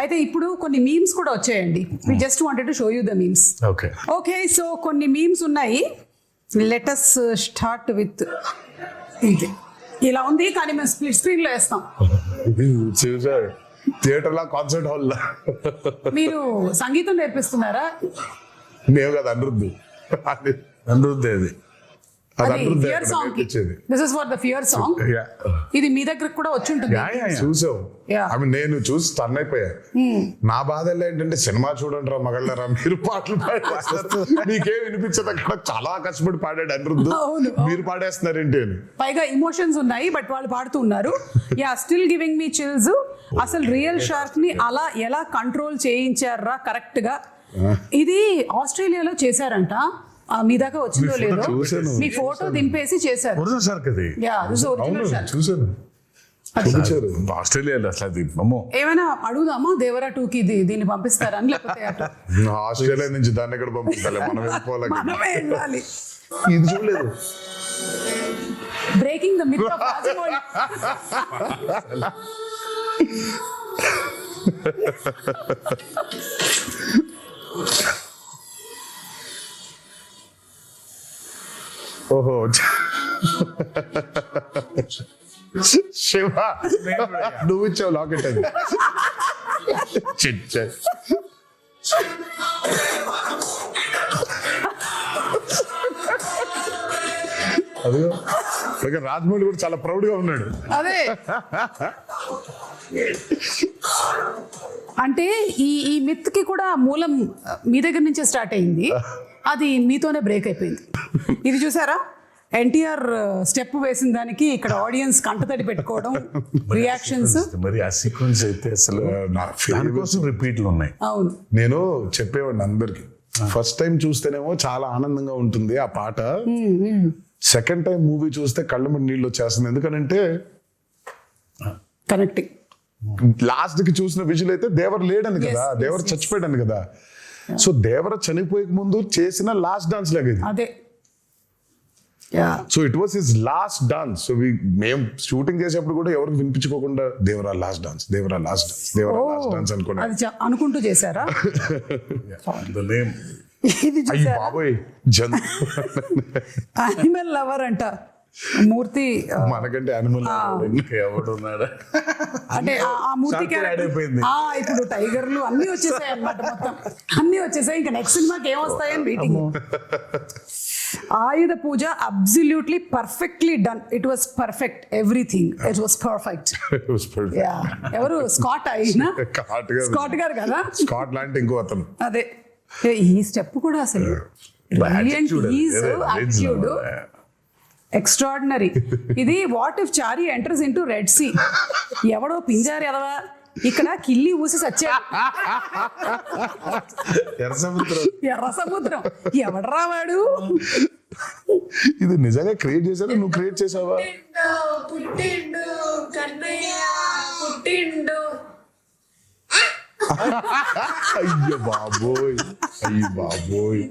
అయితే ఇప్పుడు కొన్ని మీమ్స్ కూడా వచ్చాయండి. We just wanted to show you the memes. Okay, so కొన్ని మీమ్స్ ఉన్నాయి. లెట్ us స్టార్ట్ విత్ ఇది. ఇలా ఉంది కానీ మేము స్ప్లిట్ స్క్రీన్ లో వేస్తాం. చూసారు థియేటర్ లా, కాన్సర్ట్ హాల్ లా. మీరు సంగీతం నేర్పిస్తున్నారా? మేము కదా అనిరుద్ధు అది fear song. This is for the fear song. ఇది మీ దగ్గర కూడా వచ్చి ఉంటుంది. చూసావు? నేను చూసి టర్న్ అయిపోయా. నా బాధ ఏంటంటే సినిమా చూడండి రా మగళ్ళరా, మీరు పాటలు పాడేస్తారు, మీకేం వినిపించదు. అక్కడ చాలా కష్టపడి పాడాడు అనిరుద్ధు, మీరు పాడేస్తున్నారేంటి అని. పైగా ఇమోషన్స్ ఉన్నాయి బట్ వాళ్ళు పాడుతూ ఉన్నారు. Still giving me chills. అసలు రియల్ షార్క్ ని అలా ఎలా కంట్రోల్ చేయించారా కరెక్ట్ గా? ఇది ఆస్ట్రేలియాలో చేశారంట. మీ దాకా వచ్చిందో లేదో, మీ ఫోటో దింపేసి చేశారు. ఆస్ట్రేలియాలో ఏమైనా అడుగుదామా దేవరా 2కి దీన్ని పంపిస్తారా అని? లేకపోతే ఆస్ట్రేలియా నుంచి దాన్ని ఎక్కడ పంపిస్తాలి, మనమే వెళ్ళాలి. ఇది చూడలేదు. Breaking the myth of Rajamouli. ఓహో శివ, నువ్వు ఇచ్చావు లాకెట్ అది. అదిగో రాజమౌళి కూడా చాలా ప్రౌడ్ గా ఉన్నాడు. అదే అంటే ఈ మిత్ కి కూడా మూలం మీ దగ్గర నుంచే స్టార్ట్ అయింది. అది మీతోనే బ్రేక్ అయిపోయింది. ఇది చూసారా, ఎన్టీఆర్ స్టెప్ వేసిన దానికి ఇక్కడ ఆడియన్స్ కంటతడి పెట్టుకోవడం, రియాక్షన్స్. మరి ఆ సీక్వెన్స్ అయితే అసలు దానికోసం రిపీట్లు ఉన్నాయి. అవును, నేను చెప్పేవాడిని అందరికి. ఫస్ట్ టైం చూస్తేనేమో చాలా ఆనందంగా ఉంటుంది ఆ పాట. సెకండ్ టైం మూవీ చూస్తే కళ్ళ మీద నీళ్ళు వచ్చేస్తుంది. ఎందుకనంటే కనెక్టింగ్. లాస్ట్ కి చూసిన విజువల్ అయితే దేవర లేడని కదా, దేవర చచ్చిపోయాడని కదా. సో దేవర చనిపోయే ముందు చేసిన లాస్ట్ డాన్స్ లాగా అదే. So it was his last dance. So మేము షూటింగ్ చేసేప్పుడు కూడా ఎవరికి వినిపించుకోకుండా Devara last dance, Devara last dance, Devara last dance అనుకుంటూ చేశారా? ఇది బాబోయ్, యానిమల్ లవర్ అంట మూర్తి. మనకంటే యానిమల్ ఎవడున్నాడా అంటే ఆ మూర్తి ఇప్పుడు టైగర్లు అన్ని వచ్చేసాయి అన్నమాట. మొత్తం అన్ని వచ్చేసాయి. ఇంకా నెక్స్ట్ సినిమాకి ఏమొస్తాయని waiting. Ayudha Puja absolutely perfectly done. It was perfect. Everything it was perfect. ఎవరు స్కాట్ అయినా? స్కాట్ గారు కదా, స్కాట్ లాంటి ఇంకో అతను. అదే ఈ స్టెప్ కూడా అసలు ఎక్స్ట్రాడినరీ. ఇది what if Chari enters into red sea. ఎవడో పింజారు ఎదవా ఇక్కడ కిల్లి ఊసి సచ్చాడు. ఎర్ర సముద్రం ఎవడరా వాడు? ఇది నిజంగా క్రియేట్ చేశారా, నువ్వు క్రియేట్ చేసావా? పుట్టిండు కన్నయ్య పుట్టిండు. అయ్యో బాబోయ్, అయ్యో బాబోయ్.